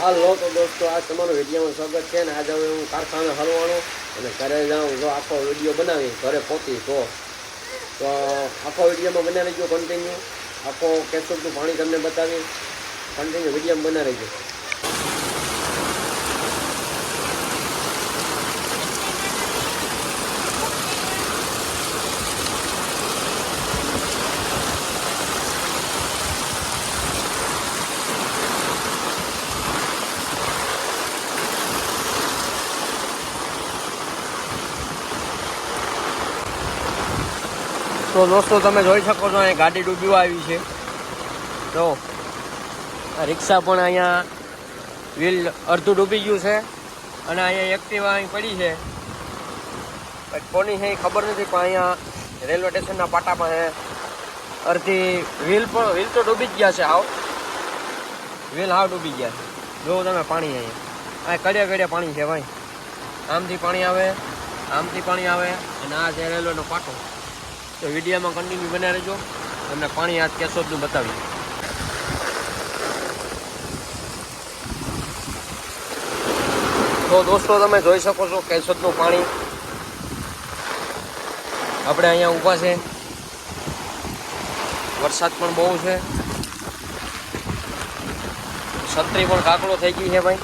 હાલો તો દોસ્તો, આ તમારું વિડીયોમાં સ્વાગત છે ને. આજે હવે હું કારખાને હલવાનો અને ઘરે જાઉં. જો આખો વિડીયો બનાવી ઘરે પહોંચી તો આખો વિડીયોમાં બના રહીજો કન્ટિન્યુ. આખો કેશોદનું પાણી તમને બતાવી કન્ટિન્યુ વિડીયોમાં બના રહીજો. તો દોસ્તો તમે જોઈ શકો છો અહીં ગાડી ડૂબી આવી છે. તો રિક્ષા પણ અહીંયા વ્હીલ અડધું ડૂબી ગયું છે અને અહીંયા એક્ટિવા અહીં પડી છે. કોની છે એ ખબર નથી, પણ અહીંયા રેલવે સ્ટેશનના પાટા પાસે અડધી વ્હીલ તો ડૂબી જ ગયા છે. વ્હીલ ડૂબી ગયા છે. જો તમે પાણી અહીંયા કડે પાણી છે ભાઈ. આમથી પાણી આવે, આમથી પાણી આવે અને આ છે રેલવેનો પાટો. તો વિડીયોમાં કન્ટિન્યુ બના રહેજો, તમને પાણી આજ કેશોદનું બતાવીએ. તો દોસ્તો તમે જોઈ શકો છો કેશોદનું પાણી. આપણે અહીંયા ઊભા છે, વરસાદ પણ બહુ છે, છત્રી પણ કાકડો થઈ ગઈ છે ભાઈ.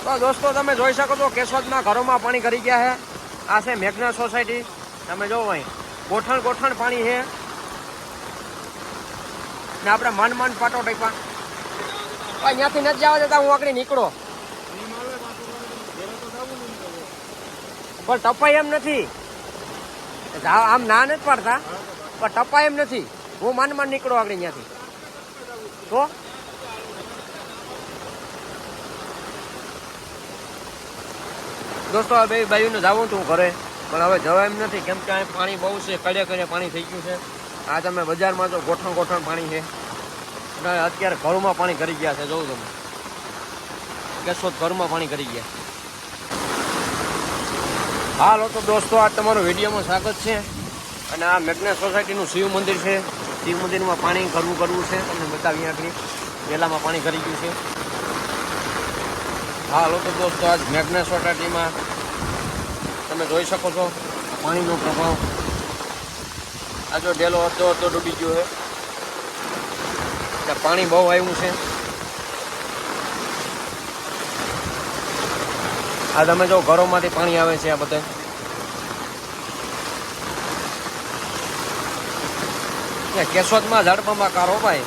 તો દોસ્તો તમે જોઈ શકો છો કેશોદના ઘરોમાં પાણી કરી ગયા છે. આ છે મેઘના સોસાયટી. તમે જોવો અહીં ગોઠણ પાણી છે ને આપણે મન પાટો ટાઈપા. અહીંયાથી નથી જવા દેતા, હું આગળ નીકળો પણ ટપાય એમ નથી. આમ ના નથી પાડતા પણ ટપાય એમ નથી. હું માન નીકળો આગળ અહીંયાથી. તો દોસ્તો આ બે બાજુને જવું હતું ઘરે, પણ હવે જવા એમ નથી, કેમ કે અહીં પાણી બહુ છે. કડે પાણી થઈ ગયું છે. આ તમે બજારમાં જો ગોઠણ પાણી છે. અત્યારે ઘરમાં પાણી કરી ગયા છે. જોઉં તમે કેશોદ ઘરમાં પાણી કરી ગયા. હાલો તો દોસ્તો, આ તમારું વિડીયોમાં સ્વાગત છે. અને આ મેઘના સોસાયટીનું શિવ મંદિર છે. શિવ મંદિરમાં પાણી કરવું છે. તમને બતાવીએ આગળ પહેલામાં પાણી કરી ગયું છે. હાલો તો દોસ્તો, આજ મેઘના સોસાયટીમાં તમે જોઈ શકો છો પાણીનો પ્રભાવ. આ જો ડેલો અડધો ડૂબી ગયો છે. ત્યાં પાણી બહુ આવ્યું છે. આ તમે જો ઘરોમાંથી પાણી આવે છે. આ બધા કેશોદમાં ઝડપમાં કારો ભાઈ.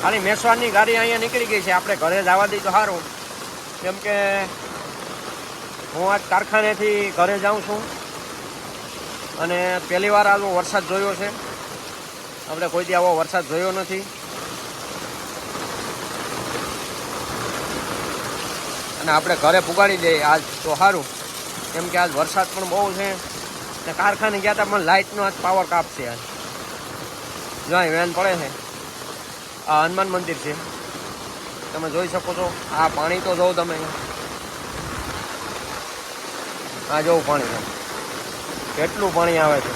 ખાલી મેસવારની ગાડી અહીંયા નીકળી ગઈ છે. આપણે ઘરે જવા દઈએ તો સારું, કેમ કે હું આજ કારખાનેથી ઘરે જાઉં છું અને પહેલી વાર આવો વરસાદ જોયો છે. આપણે કોઈથી આવો વરસાદ જોયો નથી. અને આપણે ઘરે પુગાડી દઈએ આજ તો સારું, કેમ કે આજ વરસાદ પણ બહુ છે ને કારખાને ગયા હતા પણ લાઇટનો આજ પાવર કાપશે. આજ જો અહીં વેન પડે છે. આ હનુમાન મંદિર છે. તમે જોઈ શકો છો. આ પાણી તો જોઉં તમે, આ જોવું પાણી કેટલું પાણી આવે છે.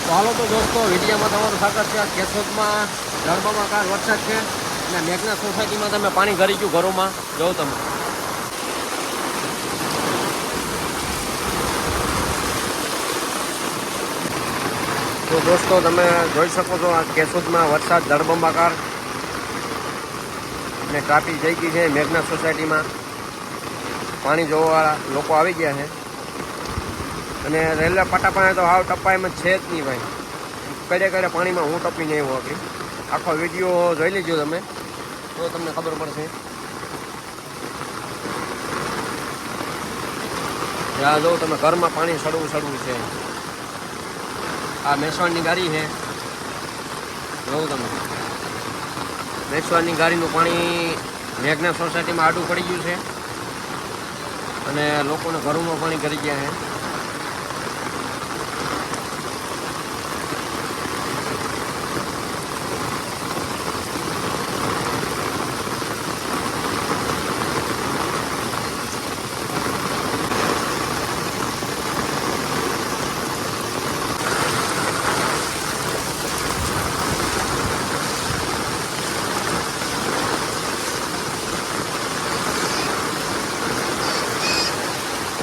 તો હાલો તો દોસ્તો, વિડીયોમાં તમારું સ્વાગત છે. કેશોદમાં જળબંબાકાર વરસાદ છે અને મેઘના સોસાયટીમાં તમે પાણી કરી ગયું ઘરોમાં. જોઉં તમે તો દોસ્તો તમે જોઈ શકો છો આ કેશોદમાં વરસાદ જળબંબાકાર અને ટ્રાફિક થઈ ગઈ છે. મેઘના સોસાયટીમાં પાણી જોવાવાળા લોકો આવી ગયા છે અને રેલવે પાટા પાસે તો હાવ ટપ્પા એમ જ છે જ નહીં ભાઈ. કડે પાણીમાં હું ટપી નહીં આવ્યો આગળ. આખો વિડીયો જોઈ લેજો તમે, તો તમને ખબર પડશે. જ્યાં જો તમે ઘરમાં પાણી સડવું છે. આ મેસવાડની ગાડી છે. જોઉં તમે મેસવાડની ગાડીનું પાણી મેઘના સોસાયટીમાં આડું પડી ગયું છે અને લોકોને ઘરોમાં પાણી કરી ગયા છે.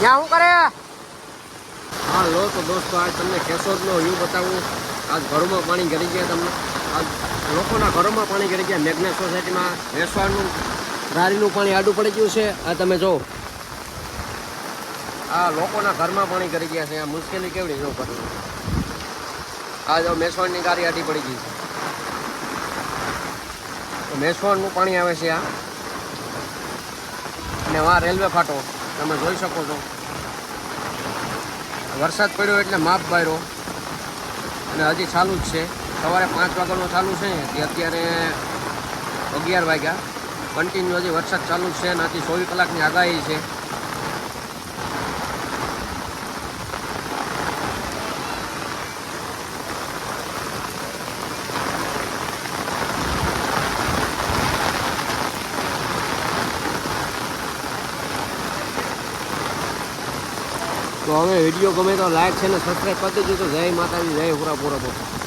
ત્યાં શું કરે? હા લો તો દોસ્તો આજ તમને કેશોદનો વ્યૂ બતાવું. આજ ઘરોમાં પાણી ગરી ગયા. તમને આજ લોકોના ઘરોમાં પાણી ગરી ગયા. મેઘના સોસાયટીમાં વેસવાનું રારીનું પાણી આડું પડી ગયું છે. આ તમે જો આ લોકોના ઘરમાં પાણી કરી ગયા છે. આ મુશ્કેલી કેવડી જો કરવી. આ જો મેસવાણની ગાડી આડી પડી ગઈ છે. તો મેસવાણનું પાણી આવે છે આ. અને આ રેલવે ફાટો તમે જોઈ શકો છો. વરસાદ પડ્યો એટલે માપ બાર્યો અને હજી ચાલુ જ છે. સવારે 5 વાગ્યાનો ચાલુ છે તે અત્યારે 11 વાગ્યા. કન્ટિન્યુ હજી વરસાદ ચાલુ જ છે અને હજી 24 કલાકની આગાહી છે. તો હવે વિડીયો ગમે તો લાઈક છે ને સબસ્ક્રાઈબ કરી દેજો. તો જય માતાજી, જય પૂરા.